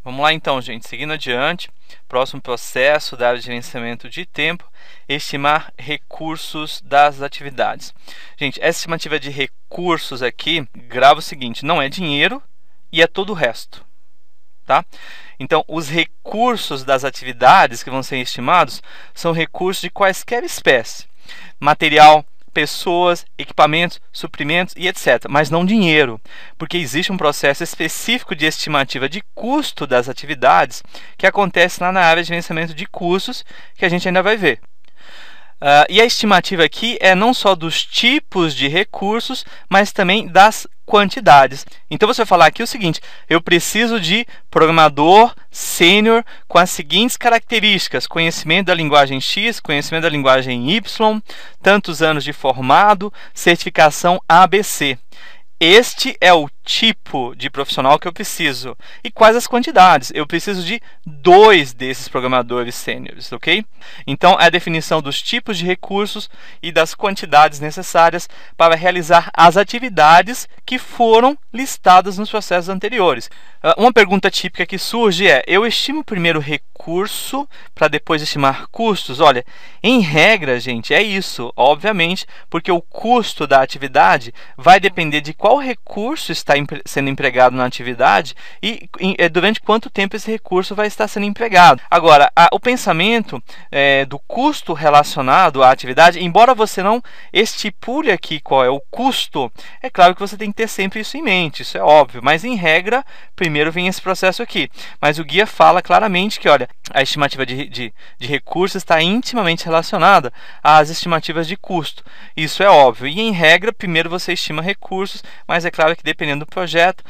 Vamos lá então, gente, seguindo adiante, próximo processo da área de gerenciamento de tempo, estimar recursos das atividades. Gente, essa estimativa de recursos aqui, grava o seguinte, não é dinheiro e é todo o resto, tá? Então, os recursos das atividades que vão ser estimados são recursos de quaisquer espécie, material, pessoas, equipamentos, suprimentos e etc. Mas não dinheiro, porque existe um processo específico de estimativa de custo das atividades que acontece lá na área de gerenciamento de custos, que a gente ainda vai ver. E a estimativa aqui é não só dos tipos de recursos, mas também das quantidades. Então você vai falar aqui o seguinte, eu preciso de programador sênior com as seguintes características, conhecimento da linguagem X, conhecimento da linguagem Y, tantos anos de formado, certificação ABC. Este é o tipo de profissional que eu preciso. E quais as quantidades? Eu preciso de 2 desses programadores sêniores, ok? Então, é a definição dos tipos de recursos e das quantidades necessárias para realizar as atividades que foram listadas nos processos anteriores. Uma pergunta típica que surge é, eu estimo primeiro recurso para depois estimar custos? Olha, em regra, gente, é isso, obviamente, porque o custo da atividade vai depender de qual recurso está sendo empregado na atividade e durante quanto tempo esse recurso vai estar sendo empregado. Agora, o pensamento do custo relacionado à atividade, embora você não estipule aqui qual é o custo, é claro que você tem que ter sempre isso em mente, isso é óbvio, mas em regra, primeiro vem esse processo aqui. Mas o guia fala claramente que, olha, a estimativa de recursos está intimamente relacionada às estimativas de custo. Isso é óbvio. E, em regra, primeiro você estima recursos, mas é claro que dependendo do projeto,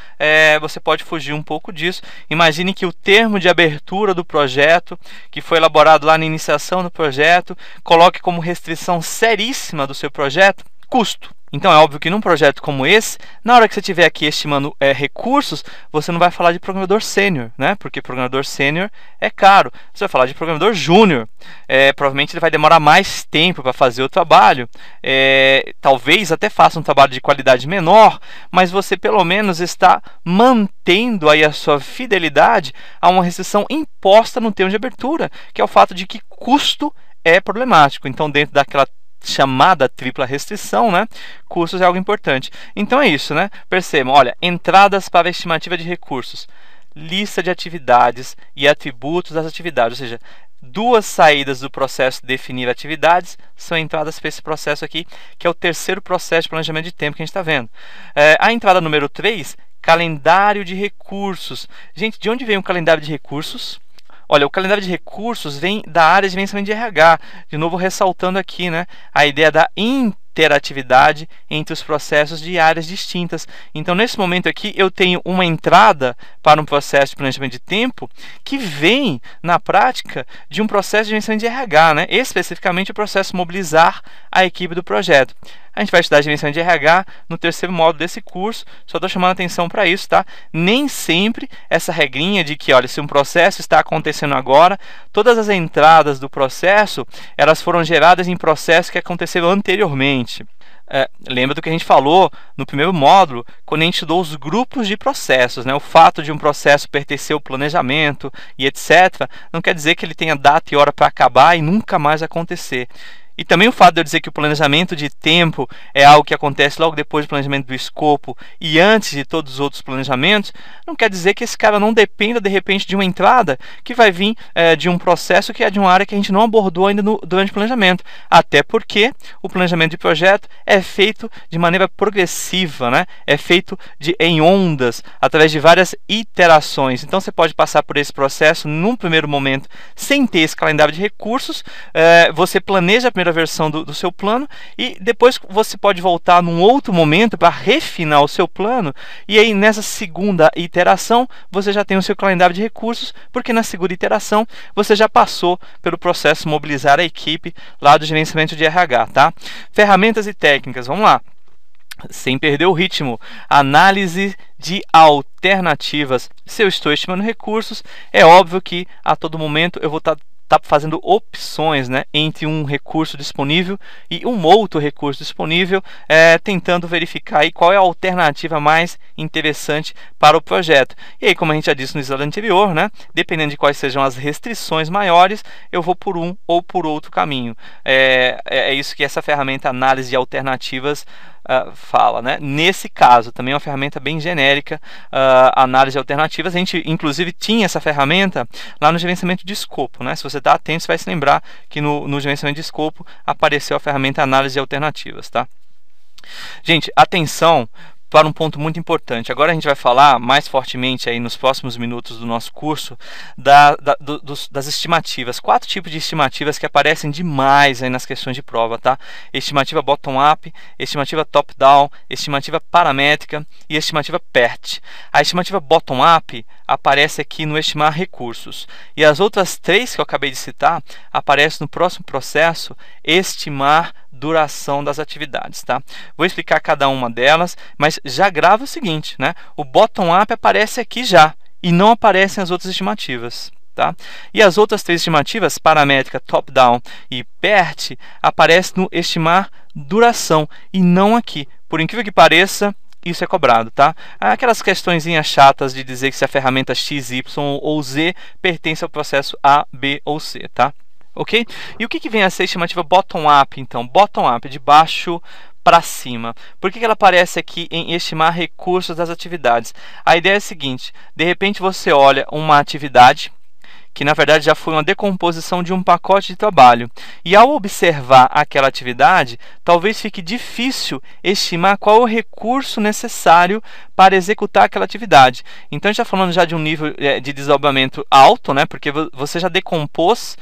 você pode fugir um pouco disso. Imagine que o termo de abertura do projeto, que foi elaborado lá na iniciação do projeto, coloque como restrição seríssima do seu projeto, custo. Então é óbvio que num projeto como esse, na hora que você estiver aqui estimando recursos, você não vai falar de programador sênior, né? Porque programador sênior é caro. Você vai falar de programador júnior. Provavelmente ele vai demorar mais tempo para fazer o trabalho. Talvez até faça um trabalho de qualidade menor, mas você pelo menos está mantendo aí a sua fidelidade a uma restrição imposta no termo de abertura, que é o fato de que custo é problemático. Então, dentro daquela chamada tripla restrição, né? Custos é algo importante. Então é isso, né? Percebam, olha, entradas para a estimativa de recursos, lista de atividades e atributos das atividades, ou seja, 2 saídas do processo de definir atividades são entradas para esse processo aqui, que é o terceiro processo de planejamento de tempo que a gente está vendo. A entrada número 3, calendário de recursos. Gente, de onde vem o calendário de recursos? Olha, o calendário de recursos vem da área de gerenciamento de RH, de novo ressaltando aqui, né, a ideia da interatividade entre os processos de áreas distintas. Então, nesse momento aqui, eu tenho uma entrada para um processo de planejamento de tempo que vem, na prática, de um processo de gerenciamento de RH, né? Especificamente o processo mobilizar a equipe do projeto. A gente vai estudar gerenciamento de RH no terceiro módulo desse curso, só estou chamando a atenção para isso, tá? Nem sempre essa regrinha de que, olha, se um processo está acontecendo agora, todas as entradas do processo, elas foram geradas em processos que aconteceram anteriormente. Lembra do que a gente falou no primeiro módulo, quando a gente estudou os grupos de processos, né? O fato de um processo pertencer ao planejamento e etc., não quer dizer que ele tenha data e hora para acabar e nunca mais acontecer. E também o fato de eu dizer que o planejamento de tempo é algo que acontece logo depois do planejamento do escopo e antes de todos os outros planejamentos, não quer dizer que esse cara não dependa, de repente, de uma entrada que vai vir de um processo que é de uma área que a gente não abordou ainda durante o planejamento. Até porque o planejamento de projeto é feito de maneira progressiva, né? É feito em ondas, através de várias iterações. Então, você pode passar por esse processo num primeiro momento sem ter esse calendário de recursos, você planeja a primeira versão do seu plano e depois você pode voltar num outro momento para refinar o seu plano e aí nessa segunda iteração você já tem o seu calendário de recursos, porque na segunda iteração você já passou pelo processo mobilizar a equipe lá do gerenciamento de RH, tá? Ferramentas e técnicas, vamos lá. Sem perder o ritmo, análise de alternativas. Se eu estou estimando recursos, é óbvio que a todo momento eu vou estar está fazendo opções, né, entre um recurso disponível e um outro recurso disponível, tentando verificar aí qual é a alternativa mais interessante para o projeto. E aí, como a gente já disse no slide anterior, né, dependendo de quais sejam as restrições maiores, eu vou por um ou por outro caminho. É isso que essa ferramenta análise de alternativas fala, né? Nesse caso, também é uma ferramenta bem genérica, análise de alternativas. A gente, inclusive, tinha essa ferramenta lá no gerenciamento de escopo, né? Se você está atento, você vai se lembrar que no gerenciamento de escopo apareceu a ferramenta análise de alternativas, tá? Gente, atenção para um ponto muito importante. Agora a gente vai falar mais fortemente aí nos próximos minutos do nosso curso das estimativas. 4 tipos de estimativas que aparecem demais aí nas questões de prova, tá? Estimativa bottom-up, estimativa top-down, estimativa paramétrica e estimativa PERT. A estimativa bottom-up aparece aqui no estimar recursos. E as outras 3 que eu acabei de citar aparecem no próximo processo, estimar duração das atividades, tá? Vou explicar cada uma delas, mas já grava o seguinte, né? O bottom-up aparece aqui já e não aparecem as outras estimativas, tá? E as outras 3 estimativas, paramétrica, top-down e PERT, aparecem no estimar duração e não aqui. Por incrível que pareça, isso é cobrado, tá? Aquelas questõezinhas chatas de dizer que se a ferramenta X, Y ou Z pertence ao processo A, B ou C, tá? Ok? E o que vem a ser a estimativa bottom-up, então? Bottom-up, de baixo para cima. Por que ela aparece aqui em estimar recursos das atividades? A ideia é a seguinte: de repente você olha uma atividade que na verdade já foi uma decomposição de um pacote de trabalho. E ao observar aquela atividade, talvez fique difícil estimar qual é o recurso necessário para executar aquela atividade. Então, a gente está falando já de um nível de desdobramento alto, né? Porque você já decompôs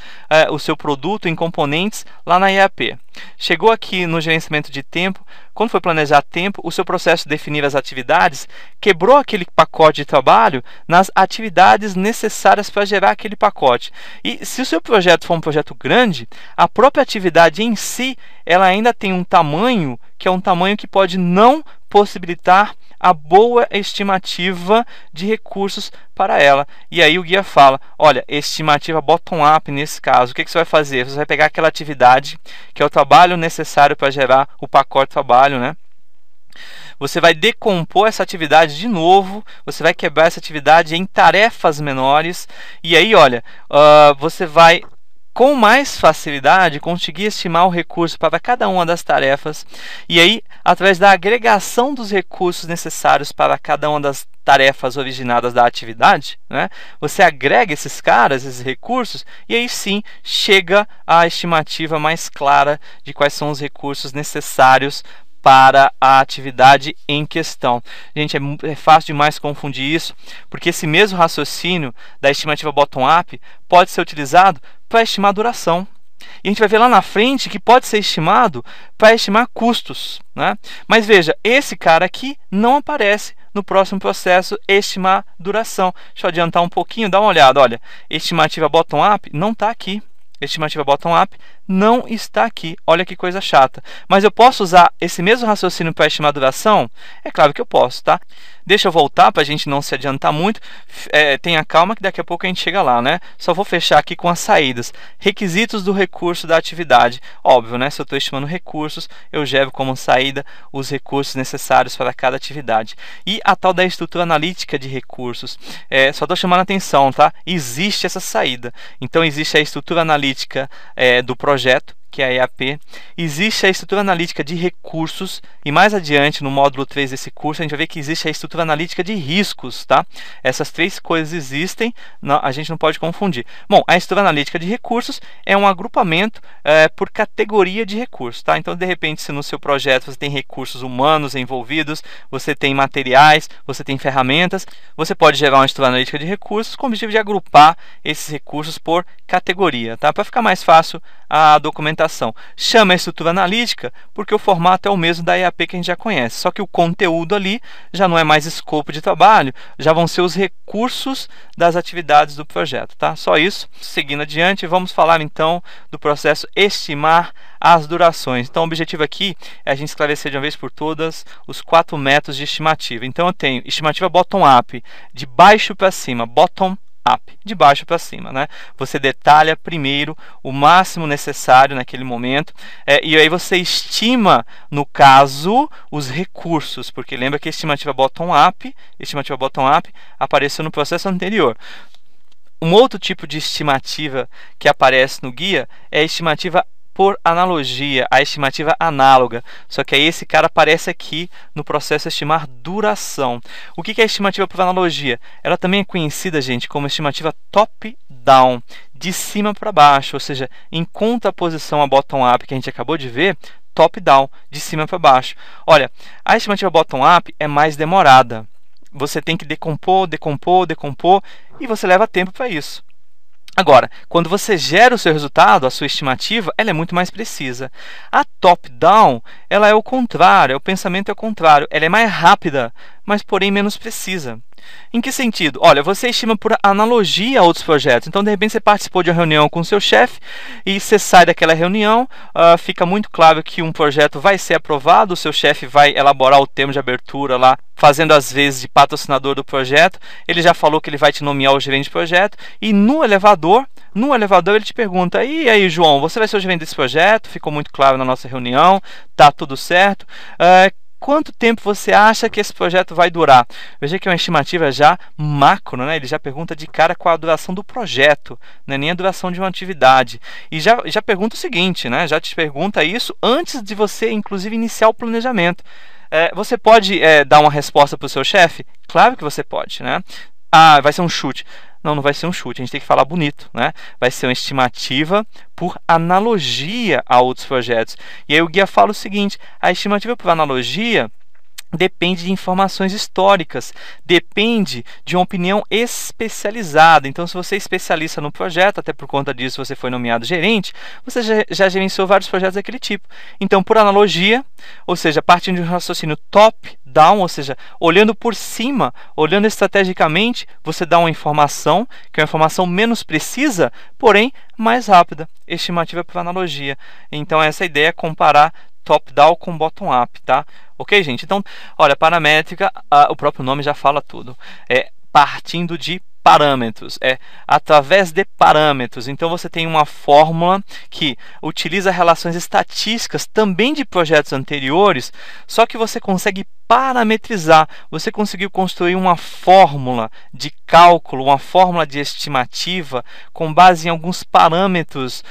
o seu produto em componentes lá na EAP. Chegou aqui no gerenciamento de tempo, quando foi planejar tempo, o seu processo de definir as atividades quebrou aquele pacote de trabalho nas atividades necessárias para gerar aquele pacote. E se o seu projeto for um projeto grande, a própria atividade em si, ela ainda tem um tamanho que é um tamanho que pode não possibilitar a boa estimativa de recursos para ela. E aí o guia fala, olha, estimativa bottom-up nesse caso, o que você vai fazer? Você vai pegar aquela atividade, que é o trabalho necessário para gerar o pacote de trabalho, né? Você vai decompor essa atividade de novo, você vai quebrar essa atividade em tarefas menores, e aí, olha, você vai com mais facilidade conseguir estimar o recurso para cada uma das tarefas, e aí, através da agregação dos recursos necessários para cada uma das tarefas originadas da atividade, né, você agrega esses caras, esses recursos, e aí sim chega à estimativa mais clara de quais são os recursos necessários para a atividade em questão. Gente, é fácil demais confundir isso, porque esse mesmo raciocínio da estimativa bottom-up pode ser utilizado para estimar a duração. E a gente vai ver lá na frente que pode ser estimado para estimar custos, né? Mas veja, esse cara aqui não aparece no próximo processo, estimar duração. Deixa eu adiantar um pouquinho, dá uma olhada. Olha, estimativa bottom-up não está aqui. Estimativa bottom-up não está aqui. Olha que coisa chata. Mas eu posso usar esse mesmo raciocínio para estimar a duração? É claro que eu posso, tá? Deixa eu voltar para a gente não se adiantar muito. Tenha calma que daqui a pouco a gente chega lá, né? Só vou fechar aqui com as saídas. Requisitos do recurso da atividade. Óbvio, né? Se eu estou estimando recursos, eu gero como saída os recursos necessários para cada atividade. E a tal da estrutura analítica de recursos. Só estou chamando a atenção, tá? Existe essa saída. Então, existe a estrutura analítica do projeto, que é a EAP, existe a estrutura analítica de recursos, e mais adiante, no módulo 3 desse curso, a gente vai ver que existe a estrutura analítica de riscos, tá? Essas 3 coisas existem, a gente não pode confundir. Bom, a estrutura analítica de recursos é um agrupamento por categoria de recursos, tá? Então, de repente, se no seu projeto você tem recursos humanos envolvidos, você tem materiais, você tem ferramentas, você pode gerar uma estrutura analítica de recursos com o objetivo de agrupar esses recursos por categoria, tá? Para ficar mais fácil a documentação. Chama a estrutura analítica porque o formato é o mesmo da EAP que a gente já conhece, só que o conteúdo ali já não é mais escopo de trabalho, já vão ser os recursos das atividades do projeto, tá? Só isso. Seguindo adiante, vamos falar então do processo estimar as durações. Então, o objetivo aqui é a gente esclarecer de uma vez por todas os 4 métodos de estimativa. Então, eu tenho estimativa bottom-up, de baixo para cima, bottom up, de baixo para cima, né? Você detalha primeiro o máximo necessário naquele momento, e aí você estima, no caso, os recursos, porque lembra que a estimativa bottom-up apareceu no processo anterior. Um outro tipo de estimativa que aparece no guia é a estimativa por analogia, a estimativa análoga. Só que aí esse cara aparece aqui no processo estimar duração. O que é a estimativa por analogia? Ela também é conhecida, gente, como estimativa top-down, de cima para baixo, ou seja, em contraposição à bottom-up que a gente acabou de ver, top-down, de cima para baixo. Olha, a estimativa bottom-up é mais demorada. Você tem que decompor, e você leva tempo para isso. Agora, quando você gera o seu resultado, a sua estimativa, ela é muito mais precisa. A top-down, ela é o contrário, o pensamento é o contrário. Ela é mais rápida, mas porém menos precisa. Em que sentido? Olha, você estima por analogia a outros projetos. Então, de repente, você participou de uma reunião com o seu chefe e você sai daquela reunião, fica muito claro que um projeto vai ser aprovado, o seu chefe vai elaborar o termo de abertura lá, fazendo às vezes de patrocinador do projeto. Ele já falou que ele vai te nomear o gerente de projeto, e no elevador ele te pergunta: e aí, João, você vai ser o gerente desse projeto? Ficou muito claro na nossa reunião, tá tudo certo. Quanto tempo você acha que esse projeto vai durar? Veja que é uma estimativa já macro, né? Ele já pergunta de cara qual a duração do projeto, não é nem a duração de uma atividade. E já pergunta o seguinte, né? Já te pergunta isso antes de você, inclusive, iniciar o planejamento. Você pode dar uma resposta para o seu chefe? Claro que você pode, né? Vai ser um chute. Não vai ser um chute, a gente tem que falar bonito, né? Vai ser uma estimativa por analogia a outros projetos. E aí o guia fala o seguinte: a estimativa por analogia depende de informações históricas, depende de uma opinião especializada. Então, se você é especialista no projeto, até por conta disso você foi nomeado gerente, você já gerenciou vários projetos daquele tipo. Então, por analogia, ou seja, partindo de um raciocínio top-down, ou seja, olhando por cima, olhando estrategicamente, você dá uma informação, que é uma informação menos precisa, porém mais rápida. Estimativa por analogia. Então, essa ideia é comparar top-down com bottom-up, tá? Ok, gente? Então, olha, paramétrica, o próprio nome já fala tudo. Partindo de parâmetros, através de parâmetros. Então, você tem uma fórmula que utiliza relações estatísticas também de projetos anteriores, só que você consegue parametrizar. Você conseguiu construir uma fórmula de cálculo, uma fórmula de estimativa com base em alguns parâmetros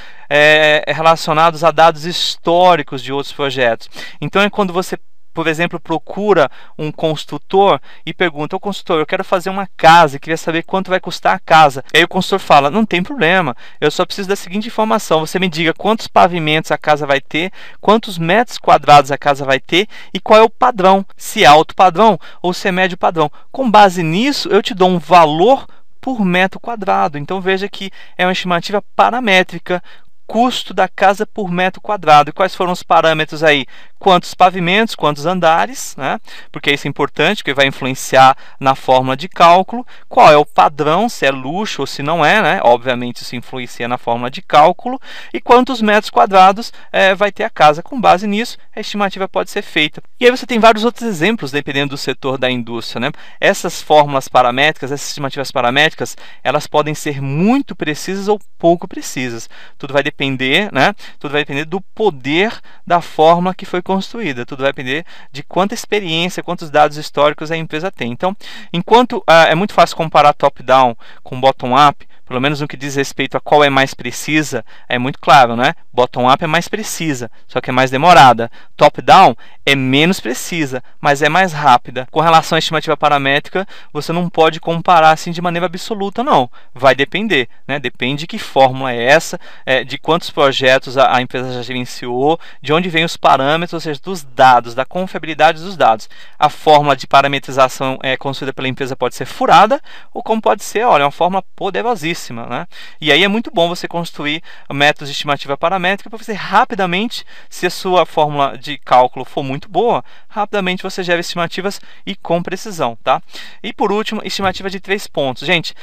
relacionados a dados históricos de outros projetos. Então, é quando você, por exemplo, procura um construtor e pergunta: ô construtor, eu quero fazer uma casa e queria saber quanto vai custar a casa. E aí o construtor fala: não tem problema, eu só preciso da seguinte informação: você me diga quantos pavimentos a casa vai ter, quantos metros quadrados a casa vai ter e qual é o padrão, se é alto padrão ou se é médio padrão. Com base nisso, eu te dou um valor por metro quadrado. Então veja que é uma estimativa paramétrica, custo da casa por metro quadrado. E quais foram os parâmetros aí? Quantos pavimentos, quantos andares, né? Porque isso é importante, porque vai influenciar na fórmula de cálculo. Qual é o padrão, se é luxo ou se não é, né? Obviamente isso influencia na fórmula de cálculo. E quantos metros quadrados vai ter a casa. Com base nisso, a estimativa pode ser feita. E aí você tem vários outros exemplos, dependendo do setor da indústria, né? Essas fórmulas paramétricas, essas estimativas paramétricas, elas podem ser muito precisas ou pouco precisas. Tudo vai depender, né? Tudo vai depender do poder da fórmula que foi construída. Tudo vai depender de quanta experiência, quantos dados históricos a empresa tem. Então, enquanto é muito fácil comparar top-down com bottom-up, pelo menos no que diz respeito a qual é mais precisa, é muito claro, né? Bottom-up é mais precisa, só que é mais demorada. Top-down é menos precisa, mas é mais rápida. Com relação à estimativa paramétrica, você não pode comparar assim de maneira absoluta, não. Vai depender, né? Depende de que fórmula é essa, de quantos projetos a empresa já gerenciou, de onde vêm os parâmetros, ou seja, dos dados, da confiabilidade dos dados. A fórmula de parametrização construída pela empresa pode ser furada, ou como pode ser, olha, uma fórmula poderosíssima, né? E aí é muito bom você construir métodos de estimativa paramétrica para você rapidamente, se a sua fórmula de cálculo for muito boa, rapidamente você gera estimativas e com precisão, tá? E por último, estimativa de 3 pontos. Gente,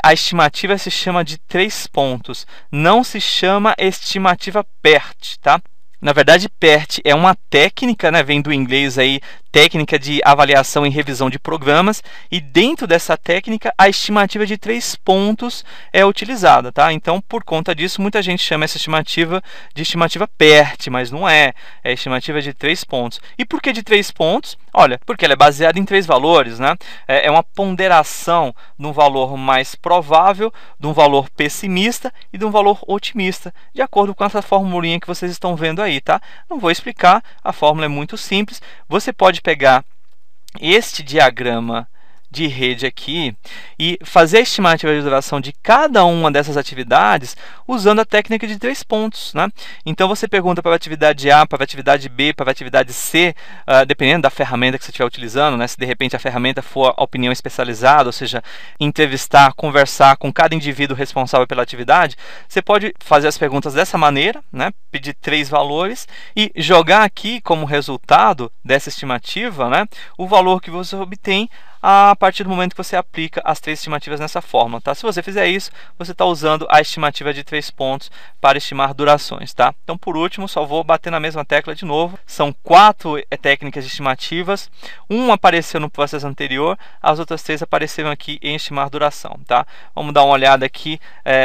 a estimativa se chama de 3 pontos, não se chama estimativa PERT, tá? Na verdade, PERT é uma técnica, né, vem do inglês aí, técnica de avaliação e revisão de programas, e dentro dessa técnica a estimativa de 3 pontos é utilizada, tá? Então, por conta disso, muita gente chama essa estimativa de estimativa PERT, mas não é, é estimativa de 3 pontos. E por que de 3 pontos? Olha, porque ela é baseada em 3 valores, né? É uma ponderação de um valor mais provável, de um valor pessimista e de um valor otimista, de acordo com essa formulinha que vocês estão vendo aí, tá? Não vou explicar, a fórmula é muito simples. Você pode pegar este diagrama de rede aqui e fazer a estimativa de duração de cada uma dessas atividades usando a técnica de 3 pontos, né? Então você pergunta para a atividade A, para a atividade B, para a atividade C, dependendo da ferramenta que você estiver utilizando, né? Se de repente a ferramenta for a opinião especializada, ou seja, entrevistar, conversar com cada indivíduo responsável pela atividade, você pode fazer as perguntas dessa maneira, né? Pedir 3 valores e jogar aqui como resultado dessa estimativa, né, o valor que você obtém a partir do momento que você aplica as 3 estimativas nessa fórmula, tá? Se você fizer isso, você está usando a estimativa de 3 pontos para estimar durações, tá? Então, por último, só vou bater na mesma tecla de novo. São 4 técnicas estimativas. Uma apareceu no processo anterior, as outras 3 apareceram aqui em estimar duração, tá? Vamos dar uma olhada aqui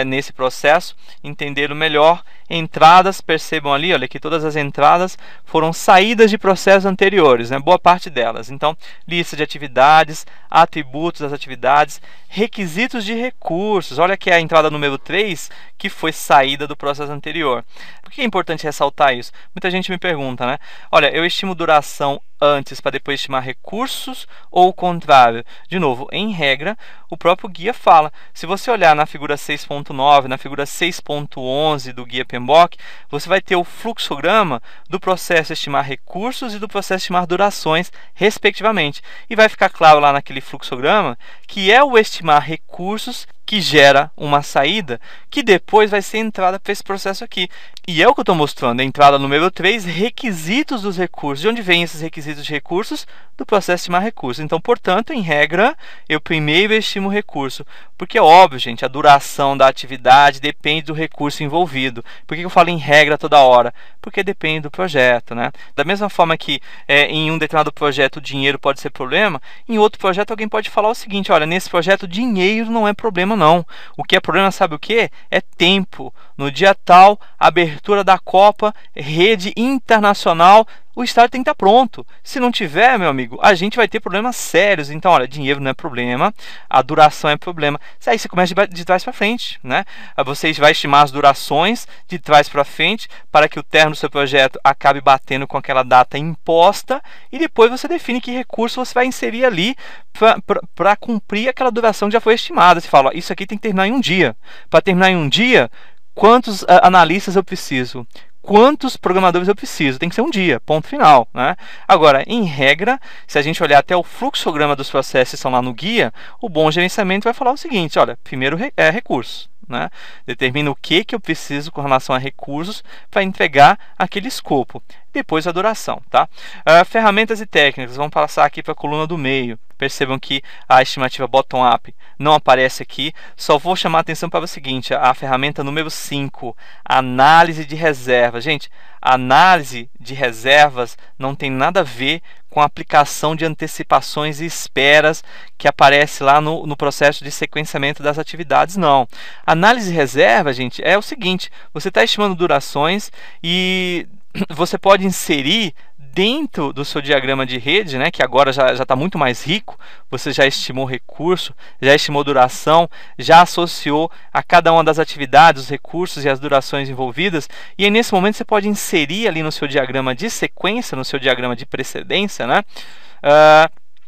nesse processo, entender melhor. Entradas, percebam ali, olha que todas as entradas foram saídas de processos anteriores, né? Boa parte delas. Então, lista de atividades, atributos das atividades, requisitos de recursos. Olha aqui a entrada número 3, que foi saída do processo anterior. Por que é importante ressaltar isso? Muita gente me pergunta, né? Olha, eu estimo duração antes para depois estimar recursos ou o contrário? De novo, em regra, o próprio guia fala. Se você olhar na figura 6.9, na figura 6.11 do guia PMBOK, você vai ter o fluxograma do processo estimar recursos e do processo estimar durações, respectivamente. E vai ficar claro lá naquele fluxograma que é o estimar recursos que gera uma saída, que depois vai ser entrada para esse processo aqui. E é o que eu estou mostrando, a entrada número 3, requisitos dos recursos. De onde vêm esses requisitos de recursos? Do processo de estimar recursos. Então, portanto, em regra, eu primeiro estimo o recurso. Porque é óbvio, gente, a duração da atividade depende do recurso envolvido. Por que eu falo em regra toda hora? Porque depende do projeto, né? Da mesma forma que em um determinado projeto o dinheiro pode ser problema, em outro projeto alguém pode falar o seguinte, olha, nesse projeto dinheiro não é problema não. O que é problema, sabe o que? É tempo. No dia tal, abertura da Copa, rede internacional, o estádio tem que estar pronto. Se não tiver, meu amigo, a gente vai ter problemas sérios. Então, olha, dinheiro não é problema, a duração é problema. Aí você começa de trás para frente, né? Você vai estimar as durações de trás para frente para que o término do seu projeto acabe batendo com aquela data imposta e depois você define que recurso você vai inserir ali para cumprir aquela duração que já foi estimada. Você fala, ó, isso aqui tem que terminar em um dia. Para terminar em um dia, quantos analistas eu preciso? Quantos programadores eu preciso? Tem que ser um dia, ponto final, né? Agora, em regra, se a gente olhar até o fluxograma dos processos que estão lá no guia, o bom gerenciamento vai falar o seguinte, olha, primeiro é recurso, né? Determina o que eu preciso com relação a recursos para entregar aquele escopo. Depois a duração, tá? Ferramentas e técnicas, vamos passar aqui para a coluna do meio. Percebam que a estimativa bottom-up não aparece aqui. Só vou chamar a atenção para o seguinte, a ferramenta número 5, análise de reservas. Gente, análise de reservas não tem nada a ver com a aplicação de antecipações e esperas que aparece lá no processo de sequenciamento das atividades, não. Análise de reserva, gente, é o seguinte, você está estimando durações e você pode inserir dentro do seu diagrama de rede, né, que agora já está muito mais rico, você já estimou recurso, já estimou duração, já associou a cada uma das atividades, os recursos e as durações envolvidas, e aí nesse momento você pode inserir ali no seu diagrama de sequência, no seu diagrama de precedência, né,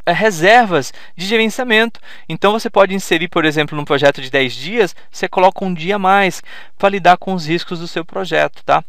reservas de gerenciamento. Então você pode inserir, por exemplo, num projeto de 10 dias, você coloca um dia a mais para lidar com os riscos do seu projeto, tá?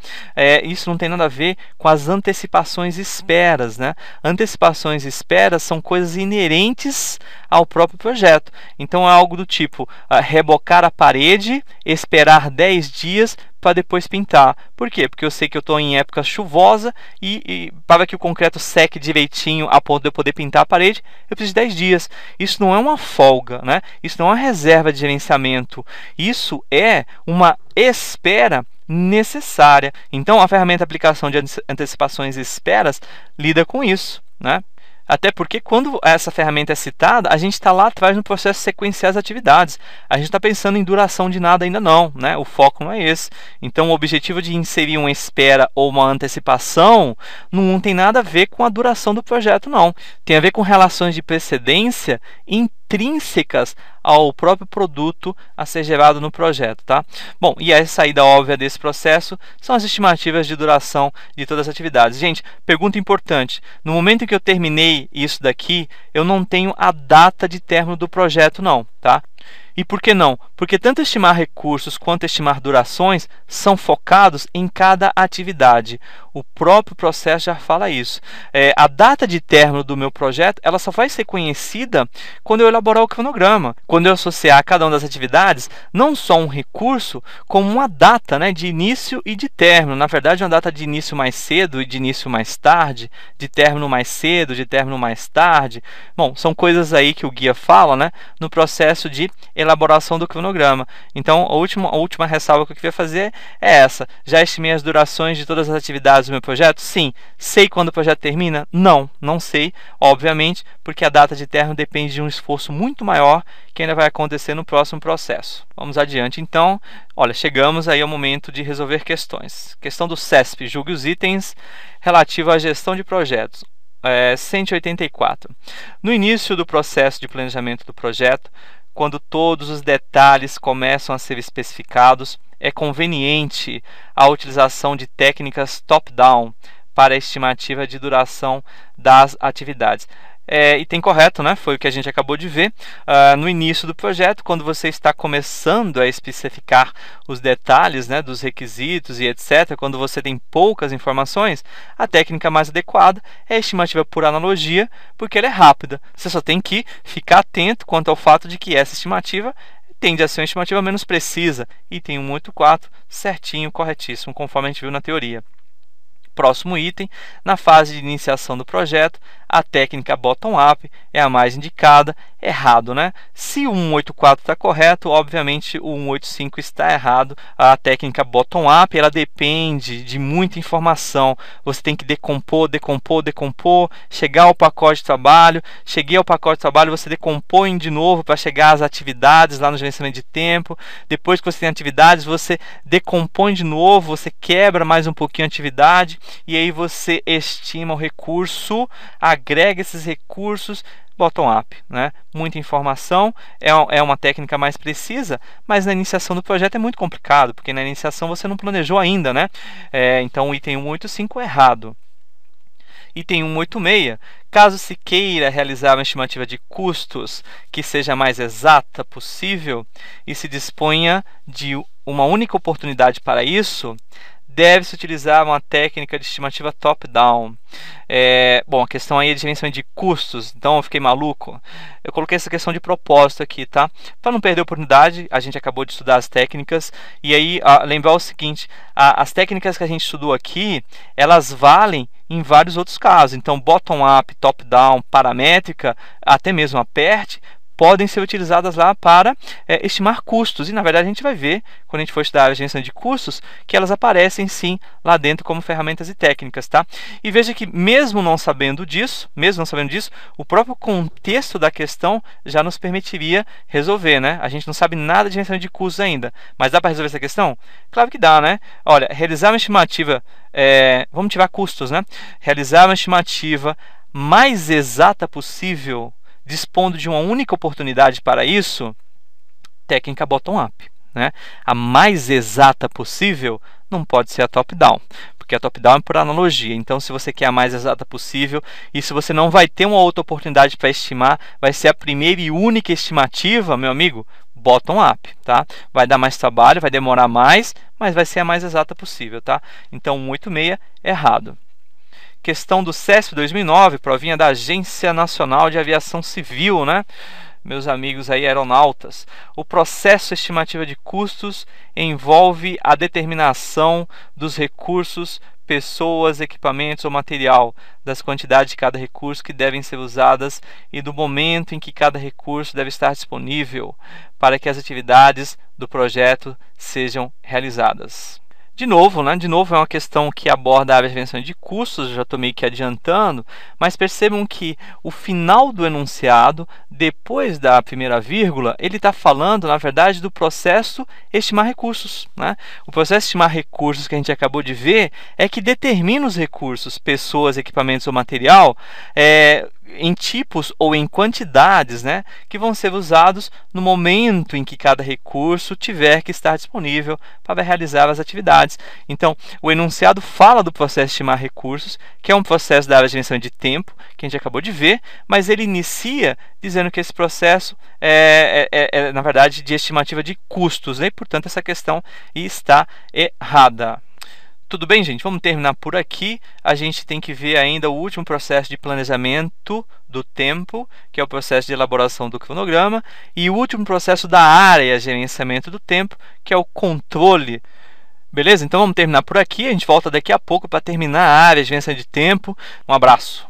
Isso não tem nada a ver com as antecipações e esperas, né? Antecipações e esperas são coisas inerentes ao próprio projeto. Então é algo do tipo rebocar a parede, esperar 10 dias para depois pintar. Por quê? Porque eu sei que eu estou em época chuvosa e para que o concreto seque direitinho a ponto de eu poder pintar a parede, eu preciso de 10 dias. Isso não é uma folga, né? Isso não é uma reserva de gerenciamento. Isso é uma espera necessária. Então, a ferramenta aplicação de antecipações e esperas lida com isso, né? Até porque quando essa ferramenta é citada, a gente está lá atrás no processo de sequenciar as atividades. A gente está pensando em duração de nada ainda não, né? O foco não é esse. Então, o objetivo de inserir uma espera ou uma antecipação não tem nada a ver com a duração do projeto, não. Tem a ver com relações de precedência intrínsecas ao próprio produto a ser gerado no projeto, tá? Bom, e a saída óbvia desse processo são as estimativas de duração de todas as atividades. Gente, pergunta importante: no momento em que eu terminei isso daqui, eu não tenho a data de término do projeto, não, tá? E por que não? Porque tanto estimar recursos quanto estimar durações são focados em cada atividade. O próprio processo já fala isso. A data de término do meu projeto ela só vai ser conhecida quando eu elaborar o cronograma. Quando eu associar a cada uma das atividades, não só um recurso, como uma data, né, de início e de término. Na verdade, uma data de início mais cedo e de início mais tarde, de término mais cedo, de término mais tarde. Bom, são coisas aí que o guia fala, né, no processo de elaboração do cronograma. Então, a última ressalva que eu queria fazer é essa. Já estimei as durações de todas as atividades do meu projeto? Sim. Sei quando o projeto termina? Não, não sei, obviamente, porque a data de término depende de um esforço muito maior que ainda vai acontecer no próximo processo. Vamos adiante, então. Olha, chegamos aí ao momento de resolver questões. Questão do CESP, julgue os itens relativos à gestão de projetos. 184. No início do processo de planejamento do projeto, quando todos os detalhes começam a ser especificados, é conveniente a utilização de técnicas top-down para a estimativa de duração das atividades. E tem correto, né? Foi o que a gente acabou de ver. No início do projeto, quando você está começando a especificar os detalhes, né, dos requisitos e etc., quando você tem poucas informações, a técnica mais adequada é a estimativa por analogia, porque ela é rápida. Você só tem que ficar atento quanto ao fato de que essa estimativa tende a ser uma estimativa menos precisa. Item 184, certinho, corretíssimo, conforme a gente viu na teoria. Próximo item, na fase de iniciação do projeto, a técnica bottom-up é a mais indicada. Errado, né? Se o 184 está correto, obviamente o 185 está errado. A técnica bottom-up, ela depende de muita informação. Você tem que decompor, chegar ao pacote de trabalho. Cheguei ao pacote de trabalho, você decompõe de novo para chegar às atividades lá no gerenciamento de tempo. Depois que você tem atividades, você decompõe de novo, você quebra mais um pouquinho a atividade e aí você estima o recurso, agrega esses recursos, bottom-up, né? Muita informação, é uma técnica mais precisa, mas na iniciação do projeto é muito complicado, porque na iniciação você não planejou ainda, né? Então o item 185 é errado. Item 186, caso se queira realizar uma estimativa de custos que seja mais exata possível e se disponha de uma única oportunidade para isso, deve-se utilizar uma técnica de estimativa top-down. Bom, a questão aí é de gerenciamento de custos, então eu fiquei maluco. Eu coloquei essa questão de propósito aqui, tá? Para não perder a oportunidade, a gente acabou de estudar as técnicas, e aí lembrar o seguinte, as técnicas que a gente estudou aqui, elas valem em vários outros casos. Então, bottom-up, top-down, paramétrica, até mesmo a PERT, podem ser utilizadas lá para estimar custos. E, na verdade, a gente vai ver, quando a gente for estudar a gerenciamento de custos, que elas aparecem, sim, lá dentro como ferramentas e técnicas, tá? E veja que, mesmo não sabendo disso, o próprio contexto da questão já nos permitiria resolver, né? A gente não sabe nada de gerenciamento de custos ainda, mas dá para resolver essa questão? Claro que dá, né? Olha, realizar uma estimativa, vamos tirar custos, né? Realizar uma estimativa mais exata possível, dispondo de uma única oportunidade para isso, técnica bottom-up, né? A mais exata possível não pode ser a top-down, porque a top-down é por analogia. Então, se você quer a mais exata possível, e se você não vai ter uma outra oportunidade para estimar, vai ser a primeira e única estimativa, meu amigo, bottom-up, tá? Vai dar mais trabalho, vai demorar mais, mas vai ser a mais exata possível, tá? Então, 186, errado. Questão do CESP 2009, provinha da Agência Nacional de Aviação Civil, né? Meus amigos aí aeronautas. O processo estimativa de custos envolve a determinação dos recursos, pessoas, equipamentos ou material, das quantidades de cada recurso que devem ser usadas e do momento em que cada recurso deve estar disponível para que as atividades do projeto sejam realizadas. De novo, né? De novo é uma questão que aborda a área de gerenciamento de custos, eu já estou meio que adiantando, mas percebam que o final do enunciado, depois da primeira vírgula, ele está falando, na verdade, do processo estimar recursos, né? O processo estimar recursos que a gente acabou de ver é que determina os recursos, pessoas, equipamentos ou material, em tipos ou em quantidades, né, que vão ser usados no momento em que cada recurso tiver que estar disponível para realizar as atividades. Então, o enunciado fala do processo de estimar recursos, que é um processo da área de gerenciamento de tempo, que a gente acabou de ver, mas ele inicia dizendo que esse processo na verdade, de estimativa de custos, né? E, portanto, essa questão está errada. Tudo bem, gente? Vamos terminar por aqui. A gente tem que ver ainda o último processo de planejamento do tempo, que é o processo de elaboração do cronograma, e o último processo da área de gerenciamento do tempo, que é o controle. Beleza? Então vamos terminar por aqui. A gente volta daqui a pouco para terminar a área de gerenciamento de tempo. Um abraço.